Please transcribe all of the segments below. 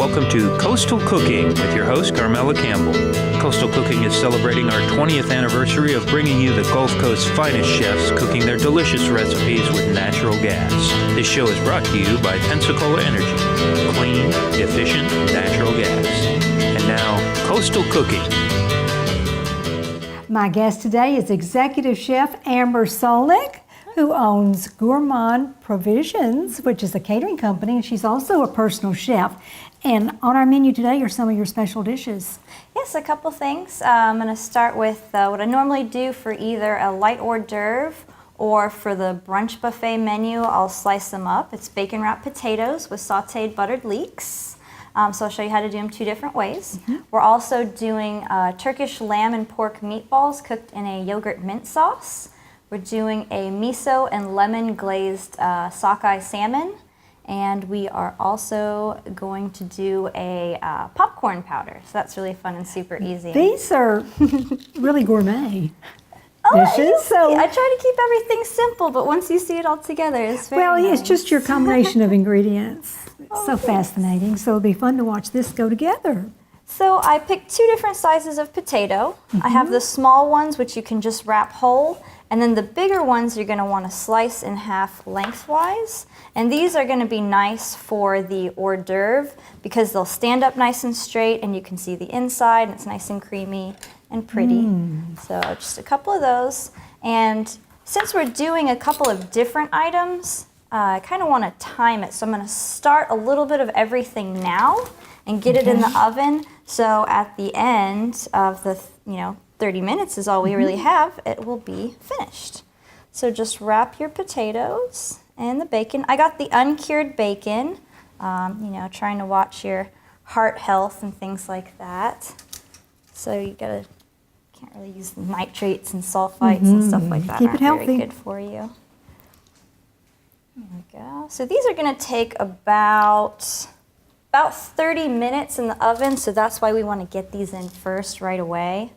Welcome to Coastal Cooking with your host, Carmela Campbell. Coastal Cooking is celebrating our 20th anniversary of bringing you the Gulf Coast's finest chefs cooking their delicious recipes with natural gas. This show is brought to you by Pensacola Energy. Clean, efficient, natural gas. And now, Coastal Cooking. My guest today is Executive Chef Amber Solnik, who owns Gourmand Provisions, which is a catering company, and she's also a personal chef. And on our menu today are some of your special dishes. Yes, a couple things. I'm going to start with what I normally do for either a light hors d'oeuvre or for the brunch buffet menu. I'll slice them up. It's bacon wrapped potatoes with sauteed buttered leeks. So I'll show you how to do them two different ways. We're also doing Turkish lamb and pork meatballs cooked in a yogurt mint sauce. We're doing a miso and lemon glazed sockeye salmon. And we are also going to do a popcorn powder. So that's really fun and super easy. These are really gourmet dishes. So I try to keep everything simple, but once you see it all together, it's very nice. It's just your combination of ingredients. It's so fascinating. So it'll be fun to watch this go together. So I picked two different sizes of potato. I have the small ones, which you can just wrap whole. And then the bigger ones you're going to want to slice in half lengthwise. And these are going to be nice for the hors d'oeuvre because they'll stand up nice and straight and you can see the inside and it's nice and creamy and pretty. So just a couple of those. And since we're doing a couple of different items, I kind of want to time it. So I'm going to start a little bit of everything now and get it in the oven. So at the end of the, 30 minutes is all we really have, it will be finished. So just wrap your potatoes and the bacon. I got the uncured bacon, trying to watch your heart health and things like that. So you can't really use nitrates and sulfites and stuff like that. Keep it healthy. Very good for you. There we go. So these are going to take about 30 minutes in the oven, so that's why we want to get these in first right away.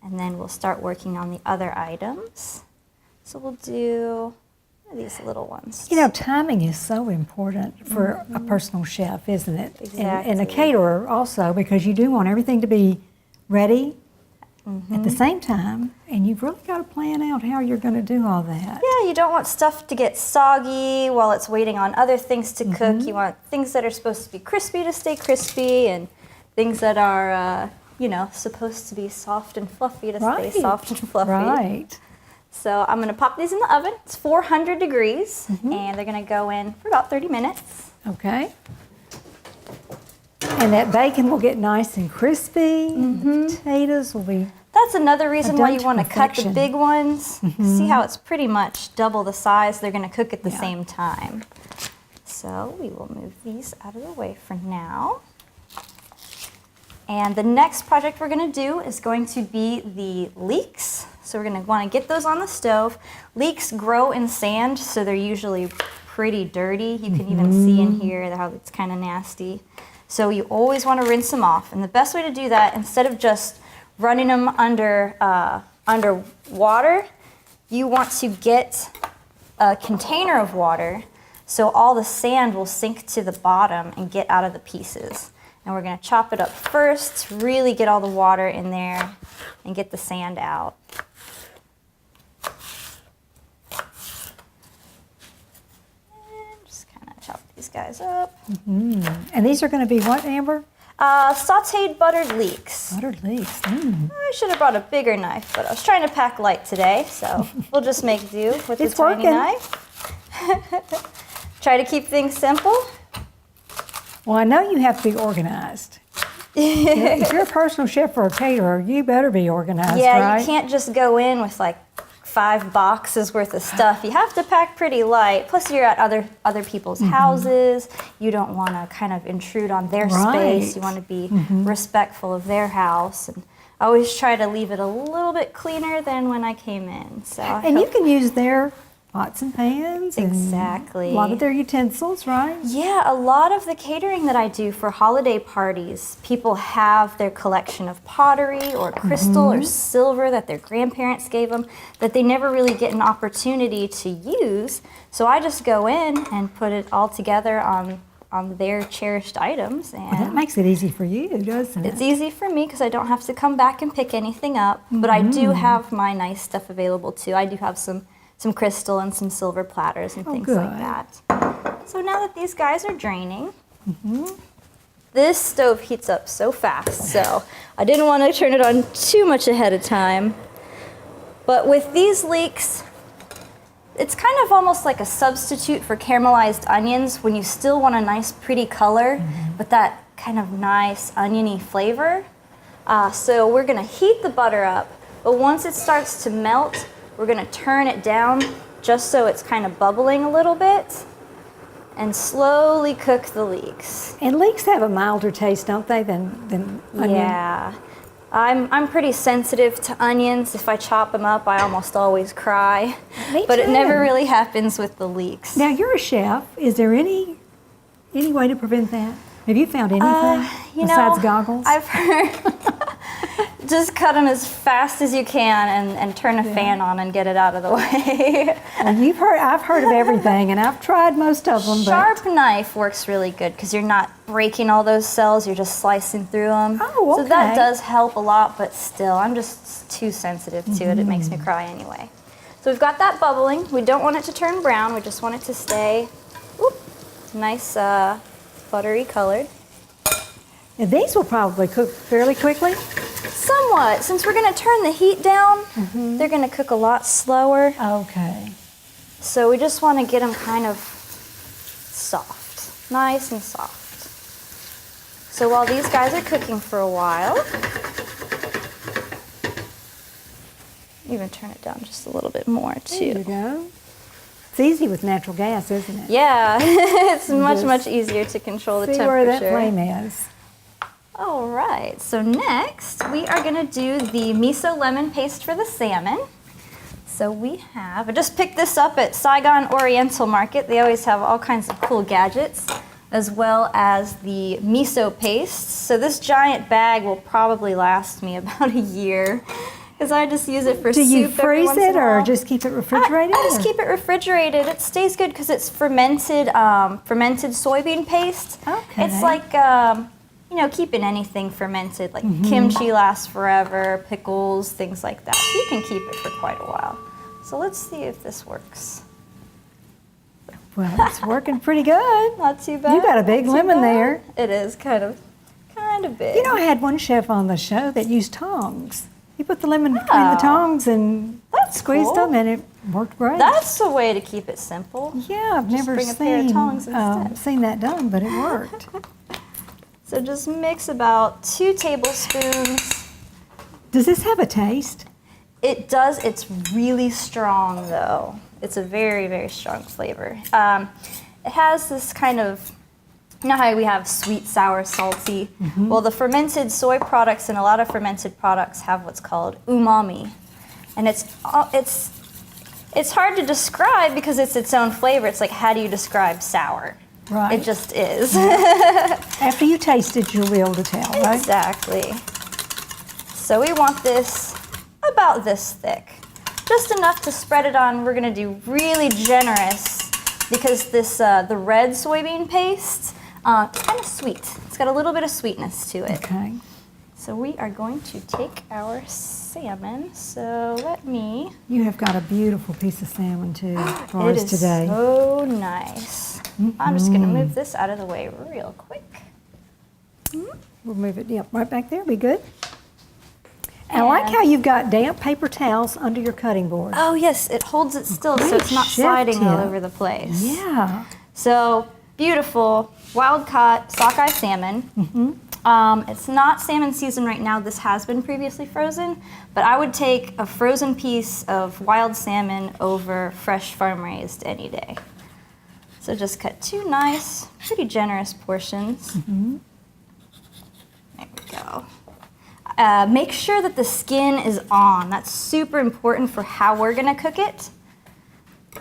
And then we'll start working on the other items. So we'll do these little ones. Timing is so important for a personal chef, isn't it? Exactly. And a caterer also, because you do want everything to be ready at the same time, and you've really got to plan out how you're going to do all that. Yeah, you don't want stuff to get soggy while it's waiting on other things to cook. You want things that are supposed to be crispy to stay crispy, and things that are, supposed to be soft and fluffy to stay soft and fluffy. Right. So I'm going to pop these in the oven. It's 400 degrees, and they're going to go in for about 30 minutes. Okay. And that bacon will get nice and crispy. The potatoes will be. That's another reason why you want to cut the perfection. big ones. See how it's pretty much double the size. They're going to cook at the same time. So we will move these out of the way for now. And the next project we're going to do is going to be the leeks. So we're going to want to get those on the stove. Leeks grow in sand, so they're usually pretty dirty. You can even see in here how it's kind of nasty. So you always want to rinse them off. And the best way to do that, instead of just running them under water, you want to get a container of water so all the sand will sink to the bottom and get out of the pieces. And we're going to chop it up first, really get all the water in there and get the sand out. And just kind of chop these guys up. And these are going to be what, Amber? Sauteed buttered leeks. Buttered leeks. I should have brought a bigger knife, but I was trying to pack light today, so we'll just make do with the tiny knife. Try to keep things simple. Well, I know you have to be organized. If you're a personal chef or a caterer, you better be organized, right? You can't just go in with like 5 boxes worth of stuff. You have to pack pretty light. Plus, you're at other people's houses. You don't want to kind of intrude on their space. You want to be respectful of their house. And I always try to leave it a little bit cleaner than when I came in. And you can use their pots and pans. Exactly. A lot of their utensils, right? Yeah, a lot of the catering that I do for holiday parties, people have their collection of pottery or crystal or silver that their grandparents gave them that they never really get an opportunity to use. So I just go in and put it all together on on their cherished items. And Well, that makes it easy for you, doesn't it? it's easy for me because I don't have to come back and pick anything up, but I do have my nice stuff available too. I do have some crystal and some silver platters and things like good. that. So now that these guys are draining, this stove heats up so fast, so I didn't want to turn it on too much ahead of time. But with these leeks, it's kind of almost like a substitute for caramelized onions when you still want a nice pretty color, but that kind of nice oniony flavor. So we're gonna heat the butter up, but once it starts to melt, we're gonna turn it down just so it's kind of bubbling a little bit and slowly cook the leeks. And leeks have a milder taste, don't they, than onion? Yeah. I'm pretty sensitive to onions. If I chop them up, I almost always cry. Me But it too. never really happens with the leeks. Now, you're a chef. Is there any way to prevent that? Have you found anything besides goggles? I've heard just cut them as fast as you can and turn a fan on and get it out of the way. Well, I've heard of everything, and I've tried most of them. Sharp knife works really good because you're not breaking all those cells, you're just slicing through them. Oh, okay. So that does help a lot, but still, I'm just too sensitive to it. It makes me cry anyway. So we've got that bubbling. We don't want it to turn brown. We just want it to stay nice, buttery colored. And these will probably cook fairly quickly. Somewhat. Since we're going to turn the heat down, they're going to cook a lot slower. Okay. So we just want to get them kind of soft, nice and soft. So while these guys are cooking for a while, even turn it down just a little bit more too. There you go. It's easy with natural gas, isn't it? Yeah, it's much easier to control the See temperature. where that flame is. All right, so next we are gonna do the miso lemon paste for the salmon. So I just picked this up at Saigon Oriental Market. They always have all kinds of cool gadgets, as well as the miso paste. So this giant bag will probably last me about a year, because I just use it for soup. Do you every freeze once in it a or while. just keep it refrigerated? I just keep it refrigerated. It stays good because it's fermented soybean paste. Okay. It's like keeping anything fermented, like kimchi lasts forever, pickles, things like that. So you can keep it for quite a while. So let's see if this works. Well, it's working pretty good. Not too bad. You got a big not too lemon bad. there. It is kind of big. You know, I had one chef on the show that used tongs. He put the lemon between the tongs and That's squeezed cool. them, and it worked great. That's the way to keep it simple. Yeah, I've Just never bring a pair of tongs instead. seen that done, but it worked. So just mix about 2 tablespoons. Does this have a taste? It does. It's really strong, though. It's a very, very strong flavor. It has this kind of, you know how we have sweet, sour, salty? Well, the fermented soy products and a lot of fermented products have what's called umami. And it's hard to describe because it's its own flavor. It's like, how do you describe sour? Right. It just is. After you taste it, you'll be able to tell, right? Exactly. So we want this about this thick. Just enough to spread it on. We're gonna do really generous because this the red soybean paste, it's kind of sweet. It's got a little bit of sweetness to it. Okay. So we are going to take our salmon. So let me. You have got a beautiful piece of salmon too for It us is today. so nice. I'm just gonna move this out of the way real quick. We'll move it, right back there. Be good. And I like how you've got damp paper towels under your cutting board. Oh yes, it holds it still so Great it's not chef sliding all tip. over the place. Yeah. So beautiful, wild caught sockeye salmon. It's not salmon season right now. This has been previously frozen, but I would take a frozen piece of wild salmon over fresh farm raised any day. So just cut 2 nice, pretty generous portions. There we go. Make sure that the skin is on. That's super important for how we're gonna cook it,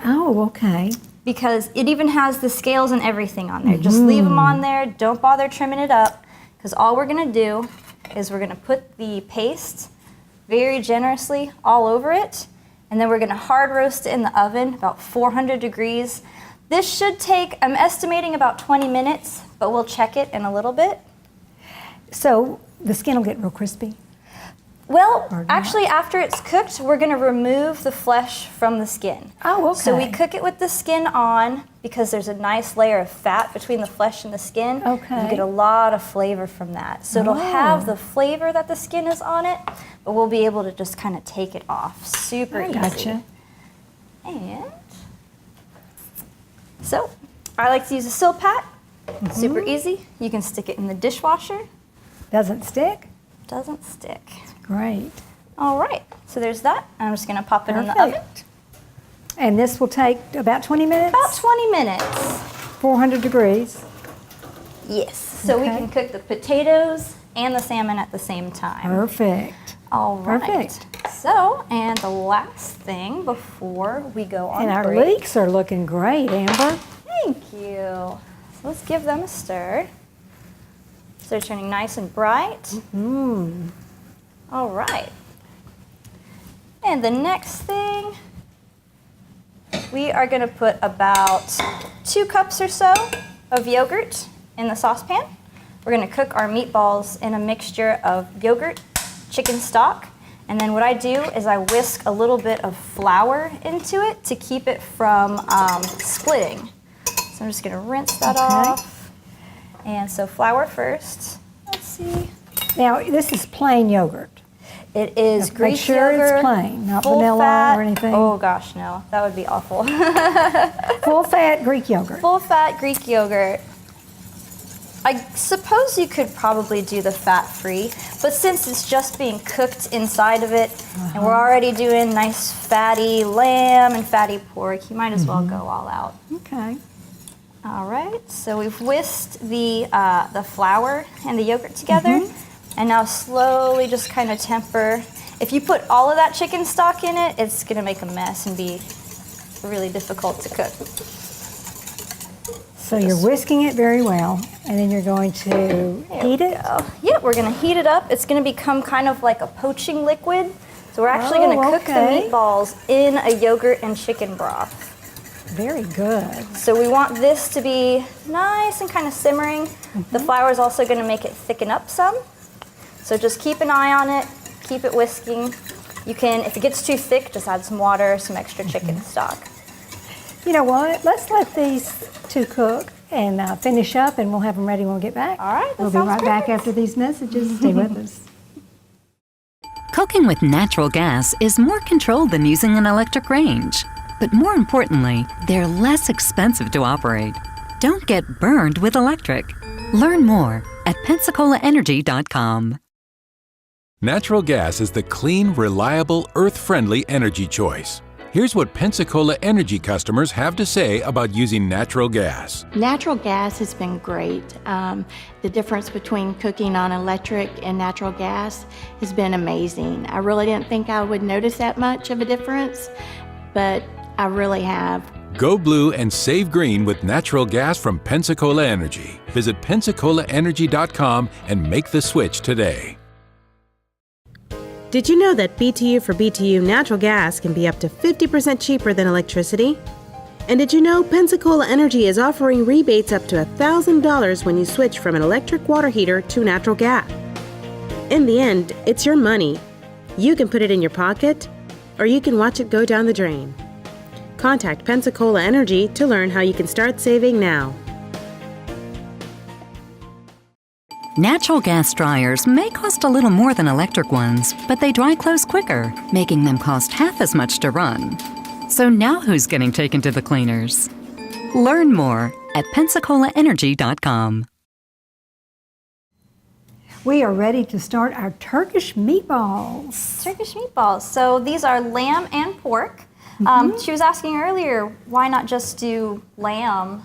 Oh, okay. because it even has the scales and everything on there. Just leave them on there. Don't bother trimming it up, because all we're gonna do is we're gonna put the paste very generously all over it, and then we're gonna hard roast it in the oven, about 400 degrees. This should take, I'm estimating about 20 minutes, but we'll check it in a little bit. So the skin will get real crispy? Well, Or not? actually, after it's cooked, we're going to remove the flesh from the skin. Oh, okay. So we cook it with the skin on because there's a nice layer of fat between the flesh and the skin. Okay. You get a lot of flavor from that. So it'll have the flavor that the skin is on it, but we'll be able to just kind of take it off. Super easy. Gotcha. And so I like to use a Silpat. Super easy. You can stick it in the dishwasher. Doesn't stick? Doesn't stick. Great. All right, so there's that. I'm just gonna pop it in the oven. Perfect. And this will take about 20 minutes? About 20 minutes. 400 degrees. Yes, so we Okay. can cook the potatoes and the salmon at the same time. Perfect. All right. Perfect. So, and the last thing before we go on And our break. leeks are looking great, Amber. Thank you. So let's give them a stir. So they're turning nice and bright. All right. And the next thing, we are going to put about 2 cups or so of yogurt in the saucepan. We're going to cook our meatballs in a mixture of yogurt, chicken stock, and then what I do is I whisk a little bit of flour into it to keep it from splitting. So I'm just going to rinse that off. And so flour first. Let's see. Now, this is plain yogurt. It is Make Greek sure it's yogurt, plain, not full vanilla fat. or anything. Oh gosh, no, that would be awful. Full fat Greek yogurt. Full fat Greek yogurt. I suppose you could probably do the fat-free, but since it's just being cooked inside of it, and we're already doing nice fatty lamb and fatty pork, you might as well go all out. Okay. All right, so we've whisked the flour and the yogurt together, and now slowly just kind of temper. If you put all of that chicken stock in it, it's gonna make a mess and be really difficult to cook. So you're whisking it very well, and then you're going to heat it? Yeah, we're gonna heat it up. It's gonna become kind of like a poaching liquid. So we're actually gonna cook the meatballs in a yogurt and chicken broth. Very good. So we want this to be nice and kind of simmering. The flour is also gonna make it thicken up some. So just keep an eye on it, keep it whisking. You can, if it gets too thick, just add some water, some extra chicken stock. You know what? Let's let these 2 cook and finish up, and we'll have them ready when we get back. All right, that We'll be sounds right back perfect. after these messages. Stay with us. Cooking with natural gas is more controlled than using an electric range. But more importantly, they're less expensive to operate. Don't get burned with electric. Learn more at PensacolaEnergy.com. Natural gas is the clean, reliable, earth-friendly energy choice. Here's what Pensacola Energy customers have to say about using natural gas. Natural gas has been great. The difference between cooking on electric and natural gas has been amazing. I really didn't think I would notice that much of a difference, but I really have. Go blue and save green with natural gas from Pensacola Energy. Visit PensacolaEnergy.com and make the switch today. Did you know that BTU for BTU natural gas can be up to 50% cheaper than electricity? And did you know Pensacola Energy is offering rebates up to $1,000 when you switch from an electric water heater to natural gas? In the end, it's your money. You can put it in your pocket, or you can watch it go down the drain. Contact Pensacola Energy to learn how you can start saving now. Natural gas dryers may cost a little more than electric ones, but they dry clothes quicker, making them cost half as much to run. So now who's getting taken to the cleaners? Learn more at PensacolaEnergy.com. We are ready to start our Turkish meatballs. Turkish meatballs. So these are lamb and pork. She was asking earlier, why not just do lamb?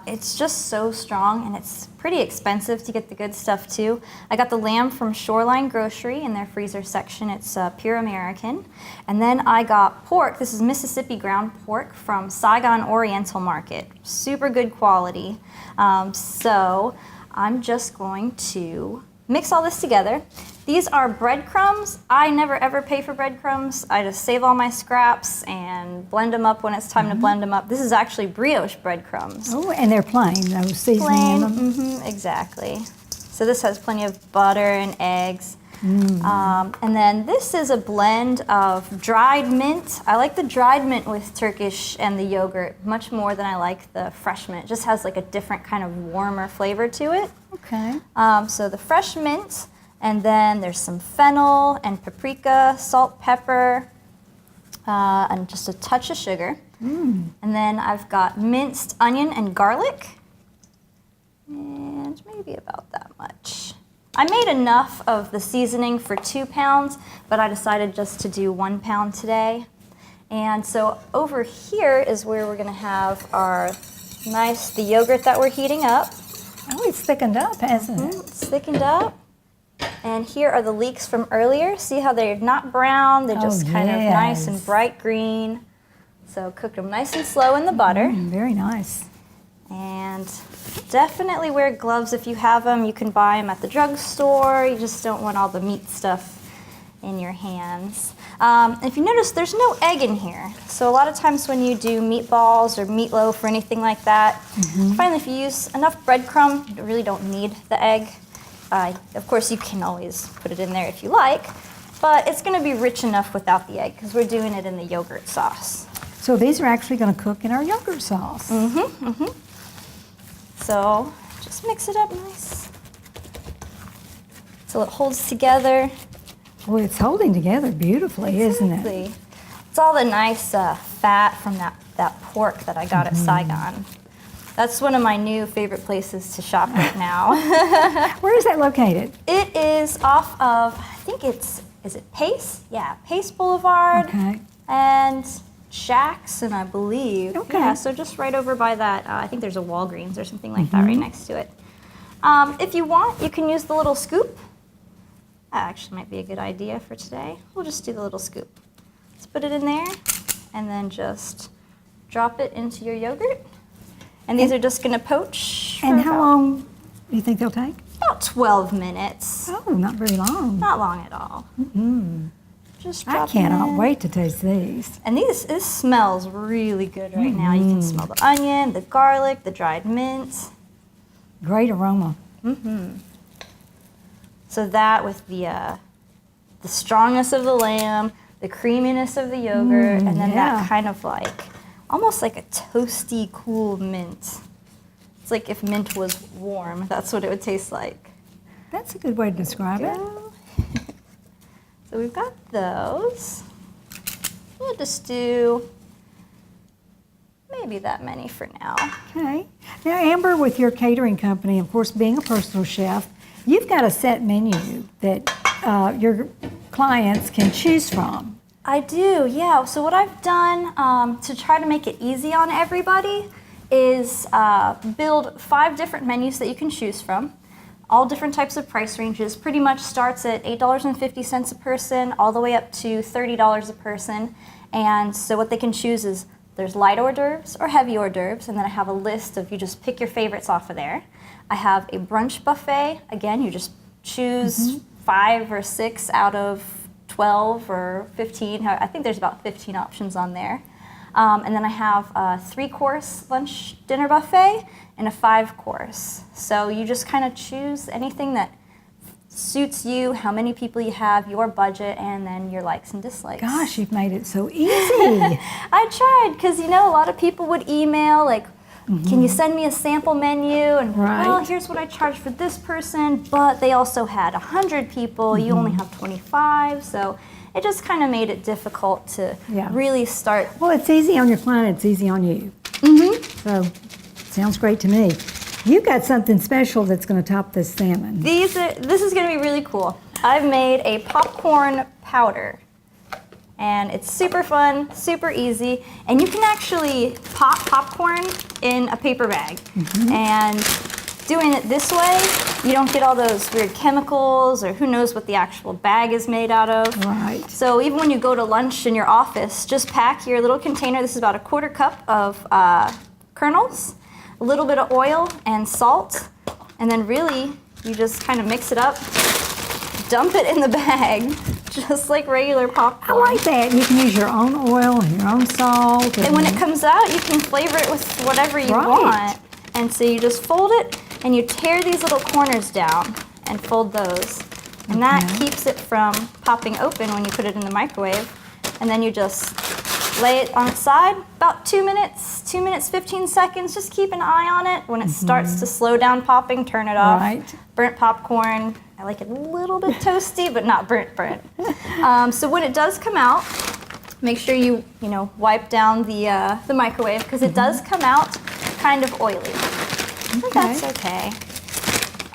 It's just so strong, and it's pretty expensive to get the good stuff too. I got the lamb from Shoreline Grocery in their freezer section. It's pure American. And then I got pork. This is Mississippi ground pork from Saigon Oriental Market. Super good quality. So I'm just going to mix all this together. These are breadcrumbs. I never ever pay for breadcrumbs. I just save all my scraps and blend them up when it's time to blend them up. This is actually brioche breadcrumbs. Oh, and they're plain, no seasoning in them. Exactly. So this has plenty of butter and eggs. And then this is a blend of dried mint. I like the dried mint with Turkish and the yogurt much more than I like the fresh mint. It just has like a different kind of warmer flavor to it. Okay. So the fresh mint, and then there's some fennel and paprika, salt, pepper, and just a touch of sugar. And then I've got minced onion and garlic, and maybe about that much. I made enough of the seasoning for 2 pounds, but I decided just to do 1 pound today. And so over here is where we're gonna have our the yogurt that we're heating up. Oh, it's thickened up, hasn't it? It's thickened up. And here are the leeks from earlier. See how they're not brown, they're just kind of nice and bright green. So cook them nice and slow in the butter. Very nice. And definitely wear gloves if you have them. You can buy them at the drugstore. You just don't want all the meat stuff in your hands. If you notice, there's no egg in here. So a lot of times when you do meatballs or meatloaf or anything like that, I find if you use enough breadcrumb, you really don't need the egg. Of course, you can always put it in there if you like, but it's going to be rich enough without the egg because we're doing it in the yogurt sauce. So these are actually going to cook in our yogurt sauce. So just mix it up nice so it holds together. Well, it's holding together beautifully, isn't it? Exactly. It's all the nice fat from that pork that I got at Saigon. That's one of my new favorite places to shop right now. Where is that located? It is off of, I think is it Pace? Yeah, Pace Boulevard. Okay. And Jackson, I believe. Okay. Yeah, so just right over by that, I think there's a Walgreens or something like that right next to it. If you want, you can use the little scoop. That actually might be a good idea for today. We'll just do the little scoop. Let's put it in there and then just drop it into your yogurt. And these are just gonna poach. And how long do you think they'll take? About 12 minutes. Oh, not very long. Not long at all. Just I drop cannot it in. wait to taste these. And this smells really good right now. You can smell the onion, the garlic, the dried mint. Great aroma. So that with the strongness of the lamb, the creaminess of the yogurt, and then that kind of like, almost like a toasty, cool mint. It's like if mint was warm, that's what it would taste like. That's a good way to describe it. So we've got those. We'll just do maybe that many for now. Okay. Now, Amber, with your catering company, of course, being a personal chef, you've got a set menu that your clients can choose from. I do, yeah. So what I've done to try to make it easy on everybody is build 5 different menus that you can choose from. All different types of price ranges. Pretty much starts at $8.50 a person all the way up to $30 a person. And so what they can choose is there's light hors d'oeuvres or heavy hors d'oeuvres, and then I have a list of, you just pick your favorites off of there. I have a brunch buffet. Again, you just choose 5 or 6 out of 12 or 15. I think there's about 15 options on there. And then I have a 3-course lunch dinner buffet and a 5-course. So you just kind of choose anything that suits you, how many people you have, your budget, and then your likes and dislikes. Gosh, you've made it so easy. I tried, because a lot of people would email like, can you send me a sample menu? And well, here's what I charge for this person, but they also had 100 people, you only have 25, so it just kind of made it difficult to really start. Well, it's easy on your client, it's easy on you. So, sounds great to me. You've got something special that's going to top this salmon. This is going to be really cool. I've made a popcorn powder. And it's super fun, super easy, and you can actually pop popcorn in a paper bag. And doing it this way, you don't get all those weird chemicals or who knows what the actual bag is made out of. Right. So even when you go to lunch in your office, just pack your little container. This is about a 1/4 cup of kernels, a little bit of oil and salt, and then really you just kind of mix it up, dump it in the bag, just like regular I popcorn. like that. You can use your own oil and your own salt. And when it comes out, you can flavor it with whatever you Right. want. And so you just fold it and you tear these little corners down and fold those. And that keeps it from popping open when you put it in the microwave. And then you just lay it on its side, about 2 minutes, 15 seconds. Just keep an eye on it. When it starts to slow down popping, turn it off. Right. Burnt popcorn, I like it a little bit toasty, but not burnt. So when it does come out, make sure you wipe down the microwave, because it does come out kind of oily. But that's okay.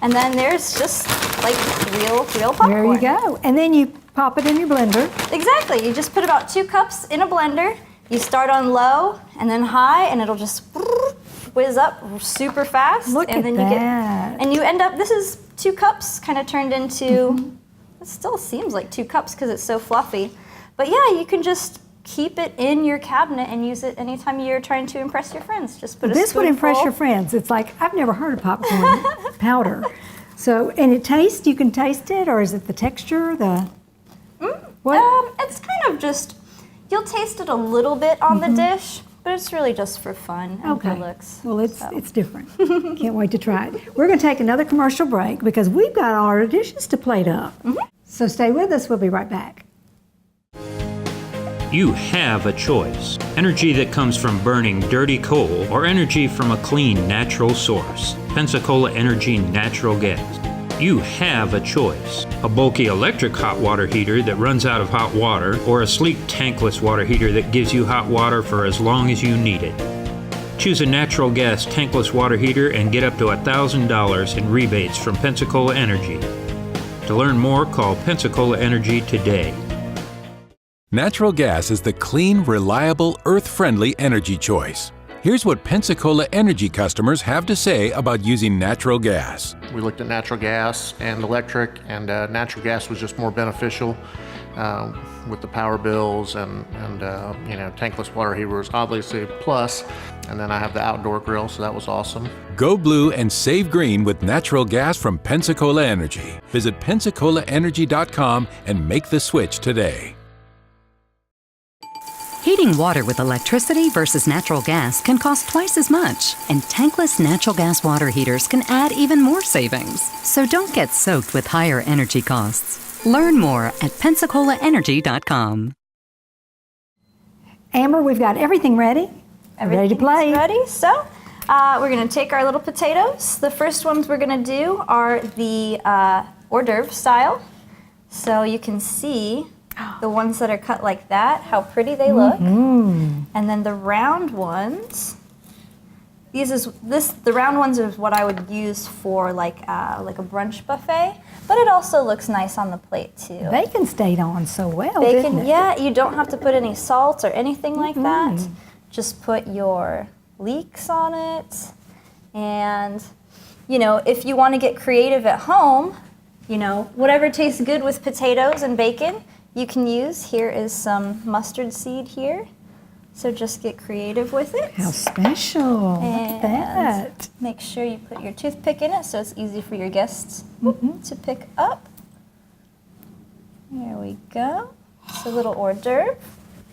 And then there's just like real popcorn. There you go. And then you pop it in your blender. Exactly. You just put about 2 cups in a blender. You start on low and then high, and it'll just whiz up super fast. Look and at then that. you end up, this is 2 cups kind of turned into, it still seems like 2 cups because it's so fluffy. But yeah, you can just keep it in your cabinet and use it anytime you're trying to impress your friends. Just put a This would impress spoonful. your friends. It's like, I've never heard of popcorn powder. So, and it tastes, you can taste it, or is it the texture, what? It's kind of just, you'll taste it a little bit on the dish, but it's really just for fun and for looks. Well, it's different. Can't wait to try it. We're going to take another commercial break because we've got all our dishes to plate up. So stay with us. We'll be right back. You have a choice. Energy that comes from burning dirty coal or energy from a clean, natural source. Pensacola Energy Natural Gas. You have a choice. A bulky electric hot water heater that runs out of hot water, or a sleek tankless water heater that gives you hot water for as long as you need it. Choose a natural gas tankless water heater and get up to $1,000 in rebates from Pensacola Energy. To learn more, call Pensacola Energy today. Natural gas is the clean, reliable, earth-friendly energy choice. Here's what Pensacola Energy customers have to say about using natural gas. We looked at natural gas and electric, and natural gas was just more beneficial with the power bills and tankless water heater was obviously a plus. And then I have the outdoor grill, so that was awesome. Go blue and save green with natural gas from Pensacola Energy. Visit PensacolaEnergy.com and make the switch today. Heating water with electricity versus natural gas can cost twice as much, and tankless natural gas water heaters can add even more savings. So don't get soaked with higher energy costs. Learn more at PensacolaEnergy.com. Amber, we've got everything ready. Ready to play. Ready? So we're going to take our little potatoes. The first ones we're going to do are the hors d'oeuvre style. So you can see the ones that are cut like that, how pretty they look. And then the round ones, the round ones is what I would use for like a brunch buffet, but it also looks nice on the plate too. Bacon stayed on so well, didn't it? Yeah, you don't have to put any salt or anything like that. Just put your leeks on it. And, if you want to get creative at home, whatever tastes good with potatoes and bacon, you can use. Here is some mustard seed here. So just get creative with it. How special. Look at that. Make sure you put your toothpick in it so it's easy for your guests to pick up. There we go. It's a little hors d'oeuvre.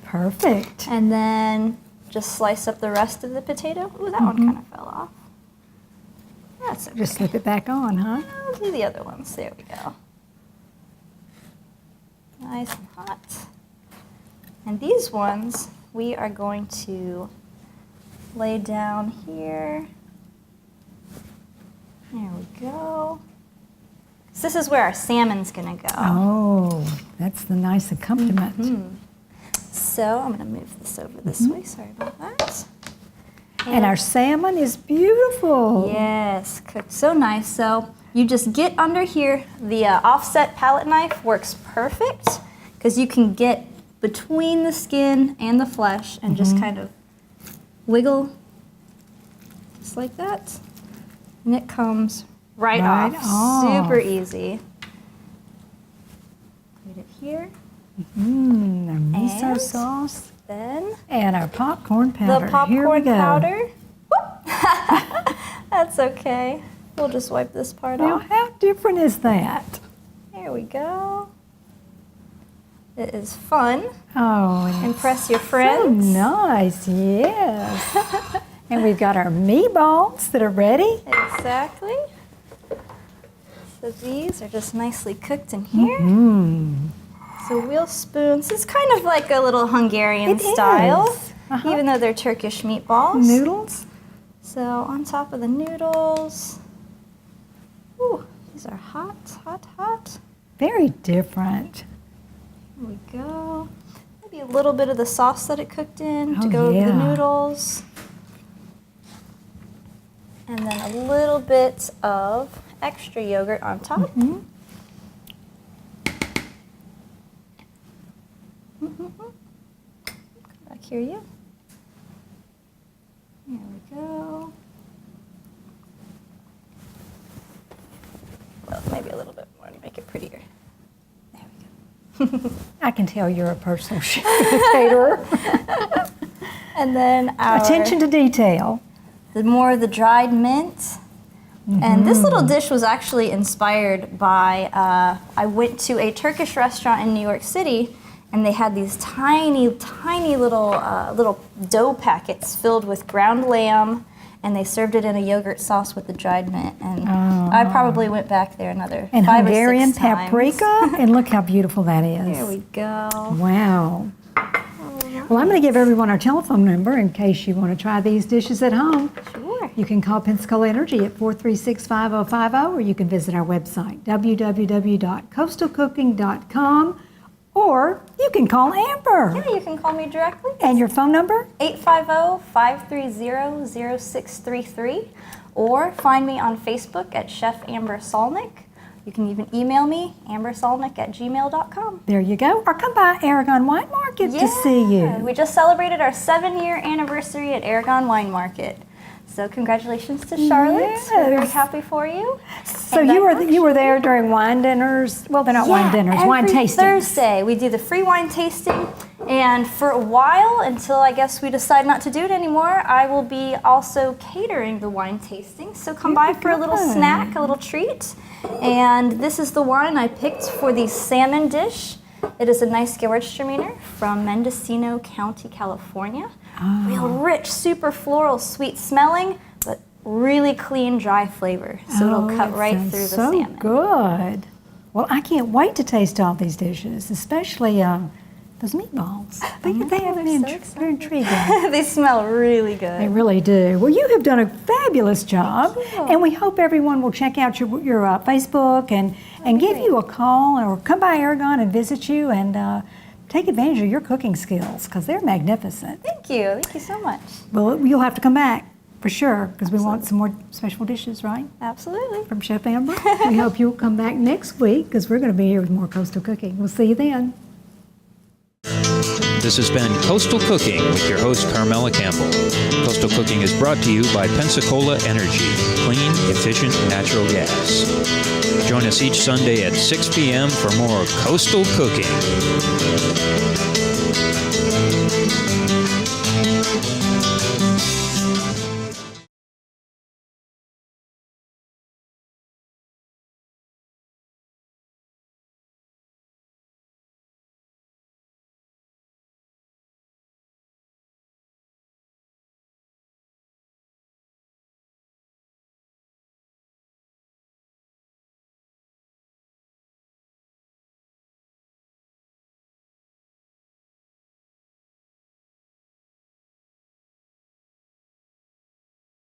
Perfect. And then just slice up the rest of the potato. Ooh, that one kind of fell off. That's okay. Just slip it back on, huh? I'll do the other ones. There we go. Nice and hot. And these ones we are going to lay down here. There we go. So this is where our salmon's gonna go. Oh, that's the nice accompaniment. So I'm gonna move this over this way. Sorry about that. And our salmon is beautiful. Yes, cooked so nice. So you just get under here. The offset palette knife works perfect because you can get between the skin and the flesh and just kind of wiggle just like that. And it comes right off. Super easy. Put it here. Our miso And sauce Then and our popcorn powder. the Here we popcorn go. powder. Whoop. That's okay. We'll just wipe this part Now, off. how different is that? There we go. It is fun. Oh, and Impress your so friends. nice, yes. And we've got our meatballs that are ready. Exactly. So these are just nicely cooked in here. So we'll spoon. This is kind of like a little Hungarian It style, is. Uh-huh. even though they're Turkish meatballs. Noodles. So on top of the noodles. Ooh, these are hot, hot, hot. Very different. Here we go. Maybe a little bit of the sauce that it cooked in to Oh, go over the yeah. noodles. And then a little bit of extra yogurt on top. Come back here, you. There we go. Well, maybe a little bit more to make it prettier. There we go. I can tell you're a personal chef caterer. And then our Attention to detail. more of the dried mint. And this little dish was actually inspired by, I went to a Turkish restaurant in New York City, and they had these tiny, tiny little dough packets filled with ground lamb, and they served it in a yogurt sauce with the dried mint. And I probably went back there another And 5 Hungarian or 6 times. paprika. And look how beautiful that is. There we go. Wow. Well, I'm going to give everyone our telephone number in case you want to try these dishes at home. Sure. You can call Pensacola Energy at 436-5050, or you can visit our website, www.coastalcooking.com, or you can call Amber. Yeah, you can call me directly. And your phone number? 850-530-0633, or find me on Facebook at Chef Amber Solnik. You can even email me, ambersolnik@gmail.com. There you go. Or come by Aragon Wine Market to see you. We just celebrated our 7-year anniversary at Aragon Wine Market. So congratulations to Charlotte. We're very Yes. happy for you. So And you were there during wine dinners? Well, they're not wine dinners, wine every tastings. Thursday we do the free wine tasting, and for a while, until I guess we decide not to do it anymore, I will be also catering the wine tasting. So come by for a little good. snack, a little treat. And this is the wine I picked for the salmon dish. It is a nice Gewürztraminer from Mendocino County, California. Real rich, super floral, sweet smelling, but really clean, dry flavor. So it'll cut it right sounds through the so salmon. good. Well, I can't wait to taste all these dishes, especially those meatballs. They have me they're intriguing. They smell really good. They really do. Well, you have done a fabulous job, and we hope everyone will check out your Facebook and give you a call or come by Aragon and visit you and take advantage of your cooking skills because they're magnificent. Thank you so much. Well, you'll have to come back for sure because we want some more special dishes, right? Absolutely. From Chef Amber. We hope you'll come back next week because we're going to be here with more coastal cooking. We'll see you then. This has been Coastal Cooking with your host, Carmela Campbell. Coastal Cooking is brought to you by Pensacola Energy, clean, efficient natural gas. Join us each Sunday at 6 p.m. for more Coastal Cooking.